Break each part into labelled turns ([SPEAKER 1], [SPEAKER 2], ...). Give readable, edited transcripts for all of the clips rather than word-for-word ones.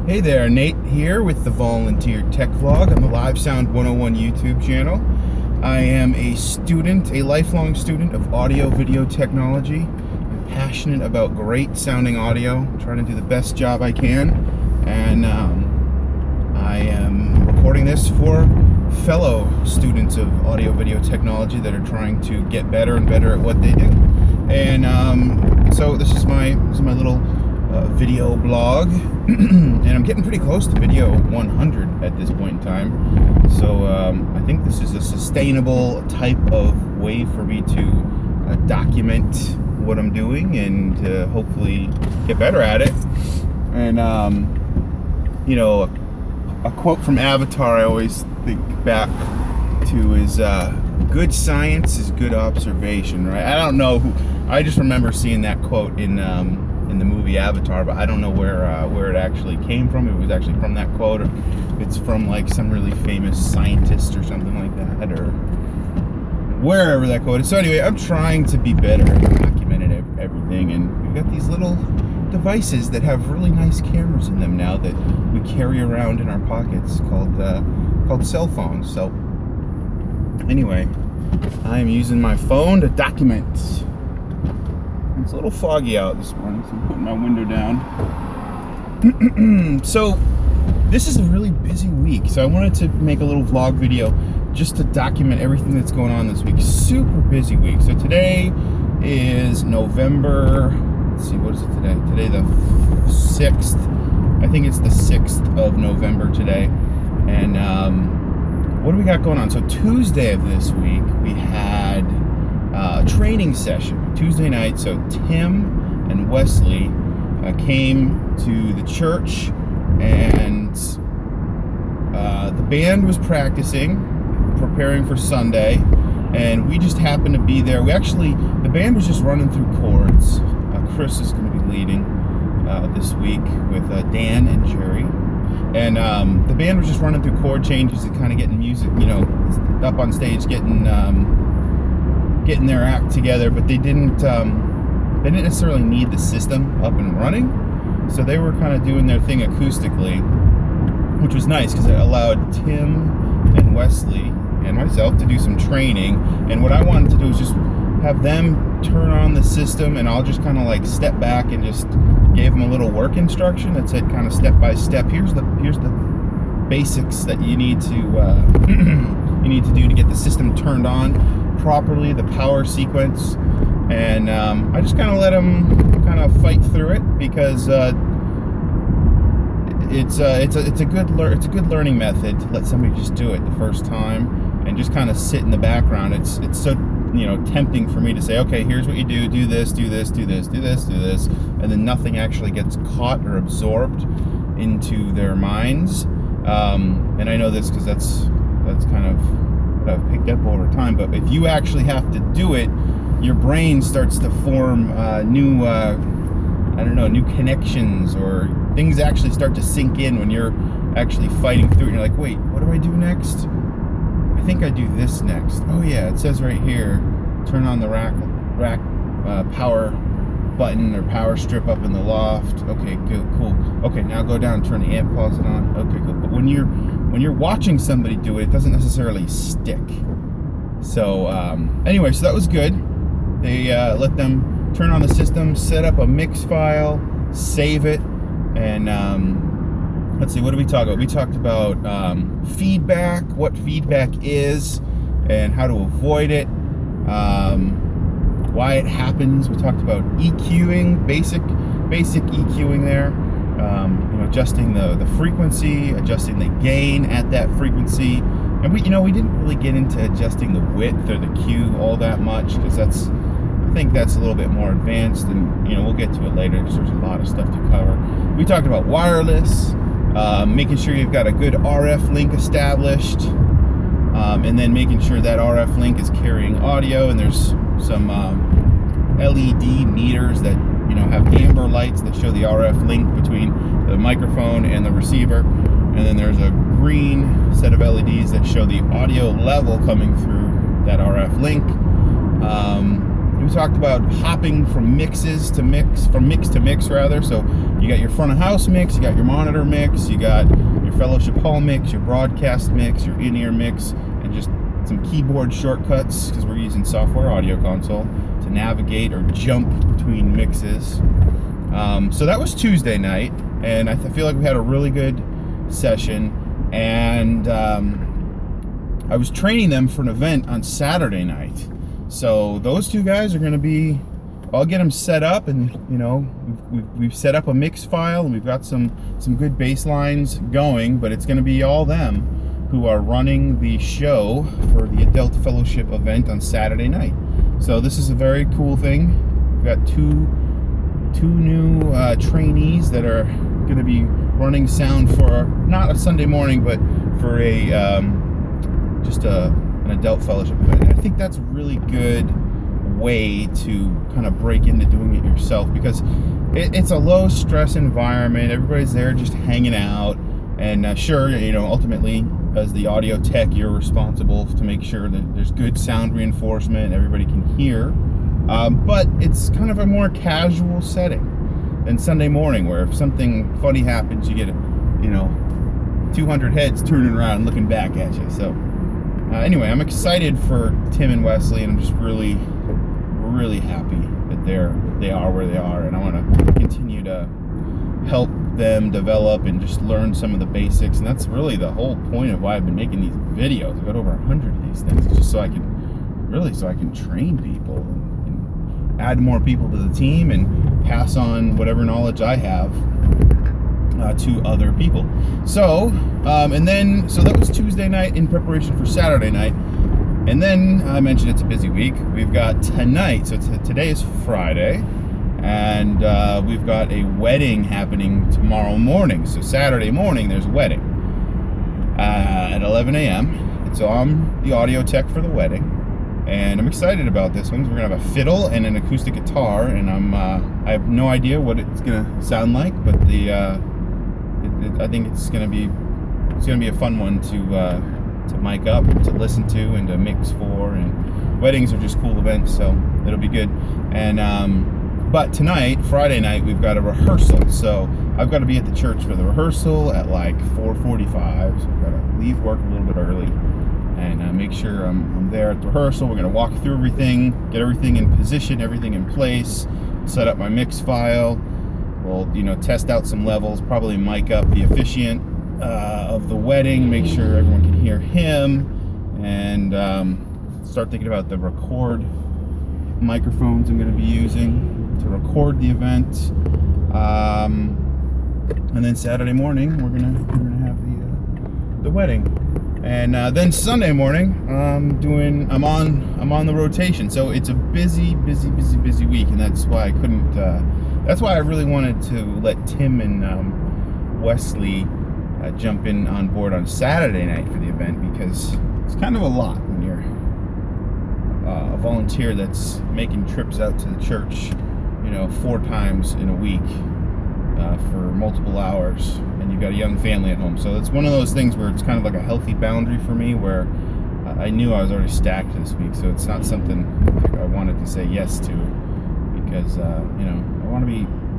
[SPEAKER 1] Hey there, Nate here with the Volunteer Tech Vlog on the Live Sound 101 YouTube channel. I am a student, a lifelong student of audio video technology. I'm passionate about great sounding audio. I'm trying to do the best job I can, and I am recording this for fellow students of audio video technology that are trying to get better and better at what they do. And so this is my little video blog, and I'm getting pretty close to video 100 at this point in time. So I think this is a sustainable type of way for me to document what I'm doing and hopefully get better at it. And you know, a quote from Avatar I always think back to is good science is good observation, right? I don't know I just remember seeing that quote in the movie Avatar, but I don't know where it actually came from. If it was actually from that quote, or it's from like some really famous scientist or something like that, or wherever that quote is. So anyway, I'm trying to be better at documenting everything, and we've got these little devices that have really nice cameras in them now that we carry around in our pockets called cell phones. So anyway, I'm using my phone to document. It's a little foggy out this morning, so I'm putting my window down. So this is a really busy week, so I wanted to make a little vlog video just to document everything that's going on this week. Super busy week. So today is November, let's see, what is it today? Today the 6th. I think it's the 6th of November today. And what do we got going on? So Tuesday of this week, we had a training session Tuesday night. So Tim and Wesley came to the church, and the band was practicing, preparing for Sunday, and we just happened to be there. The band was just running through chords. Chris is going to be leading this week with Dan and Jerry, and the band was just running through chord changes and kind of getting music, up on stage, getting their act together, but they didn't necessarily need the system up and running, so they were kind of doing their thing acoustically, which was nice because it allowed Tim and Wesley and myself to do some training. And what I wanted to do was just have them turn on the system, and I'll just kind of like step back and just gave them a little work instruction that said kind of step by step, here's the basics that you need to do to get the system turned on properly, the power sequence. And I just kind of let them kind of fight through it, because it's a good learning method to let somebody just do it the first time and just kind of sit in the background. It's so tempting for me to say, okay, here's what you do this, do this, do this, do this, do this, and then nothing actually gets caught or absorbed into their minds. And I know this because that's kind of what I've picked up over time. But if you actually have to do it, your brain starts to form new connections, or things actually start to sink in when you're actually fighting through it. And you're like, wait, what do I do next? I think I do this next. Oh yeah, it says right here, turn on the rack power button or power strip up in the loft. Okay, good, cool. Okay, now go down and turn the amp closet on. Okay, good. But when you're watching somebody do it, it doesn't necessarily stick. So anyway, so that was good. They let them turn on the system, set up a mix file, save it, and let's see, what did we talk about? We talked about feedback, what feedback is, and how to avoid it, why it happens. We talked about EQing, basic EQing there, adjusting the frequency, adjusting the gain at that frequency. And we didn't really get into adjusting the width or the Q all that much, because I think that's a little bit more advanced, and we'll get to it later because there's a lot of stuff to cover. We talked about wireless, making sure you've got a good RF link established, and then making sure that RF link is carrying audio, and there's some LED meters that have amber lights that show the RF link between the microphone and the receiver, and then there's a green set of LEDs that show the audio level coming through that RF link. We talked about hopping from mix to mix rather. So you got your front of house mix, you got your monitor mix, you got your fellowship hall mix, your broadcast mix, your in-ear mix, and just some keyboard shortcuts because we're using software audio console to navigate or jump between mixes. So that was Tuesday night, and I feel like we had a really good session. And I was training them for an event on Saturday night. So those two guys are going to be, I'll get them set up, and we've set up a mix file, and we've got some good bass lines going, but it's going to be all them who are running the show for the Adult Fellowship event on Saturday night. So this is a very cool thing. We've got two new trainees that are going to be running sound for not a Sunday morning, but for a an adult fellowship event. And I think that's a really good way to kind of break into doing it yourself, because it's a low stress environment. Everybody's there just hanging out, and sure, ultimately as the audio tech, you're responsible to make sure that there's good sound reinforcement, everybody can hear, but it's kind of a more casual setting than Sunday morning, where if something funny happens, you get 200 heads turning around looking back at you. So anyway, I'm excited for Tim and Wesley, and I'm just really happy that they are where they are, and I want to continue to help them develop and just learn some of the basics. And that's really the whole point of why I've been making these videos. I've got over 100 of these things, just so I can train people and add more people to the team and pass on whatever knowledge I have to other people. So so that was Tuesday night in preparation for Saturday night. And then I mentioned it's a busy week. We've got tonight, so today is Friday, and we've got a wedding happening tomorrow morning. So Saturday morning there's a wedding at 11 a.m. And so I'm the audio tech for the wedding, and I'm excited about this one. We're gonna have a fiddle and an acoustic guitar, and I have no idea what it's gonna sound like, but I think it's gonna be a fun one to mic up, to listen to, and to mix for. And weddings are just cool events, so it'll be good. And but tonight, Friday night, we've got a rehearsal, so I've got to be at the church for the rehearsal at like 4:45. So we've got to leave work a little bit early and make sure I'm there at the rehearsal. We're going to walk through everything, get everything in position, everything in place, set up my mix file. We'll test out some levels, probably mic up the officiant of the wedding, make sure everyone can hear him, and start thinking about the record microphones I'm going to be using to record the event. And then Saturday morning we're gonna have the wedding, and then Sunday morning I'm on the rotation. So it's a busy week, and that's why I couldn't. That's why I really wanted to let Tim and Wesley jump in on board on Saturday night for the event, because it's kind of a lot when you're a volunteer that's making trips out to the church, 4 times in a week for multiple hours, and you've got a young family at home. So it's one of those things where it's kind of like a healthy boundary for me, where I knew I was already stacked this week, so it's not something I wanted to say yes to, because I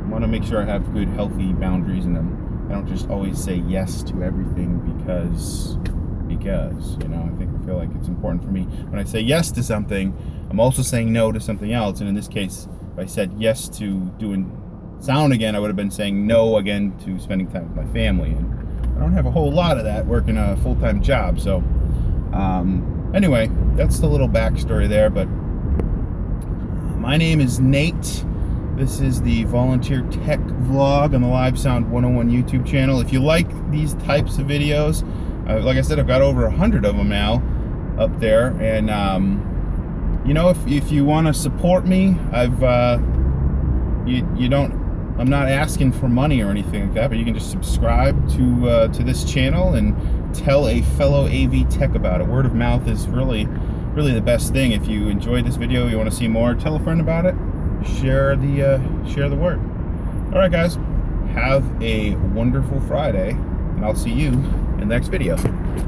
[SPEAKER 1] want to make sure I have good, healthy boundaries, and I don't just always say yes to everything because I feel like it's important for me. When I say yes to something, I'm also saying no to something else. And in this case, if I said yes to doing sound again, I would have been saying no again to spending time with my family. And I don't have a whole lot of that working a full-time job. So anyway, that's the little backstory there. But my name is Nate. This is the Volunteer Tech Vlog on the Live Sound 101 YouTube channel. If you like these types of videos, like I said, I've got over 100 of them now up there. And, if you want to support me, I'm not asking for money or anything like that, but you can just subscribe to this channel and tell a fellow AV tech about it. Word of mouth is really the best thing. If you enjoyed this video, you want to see more, tell a friend about it. Share the word. All right, guys, have a wonderful Friday, and I'll see you in the next video.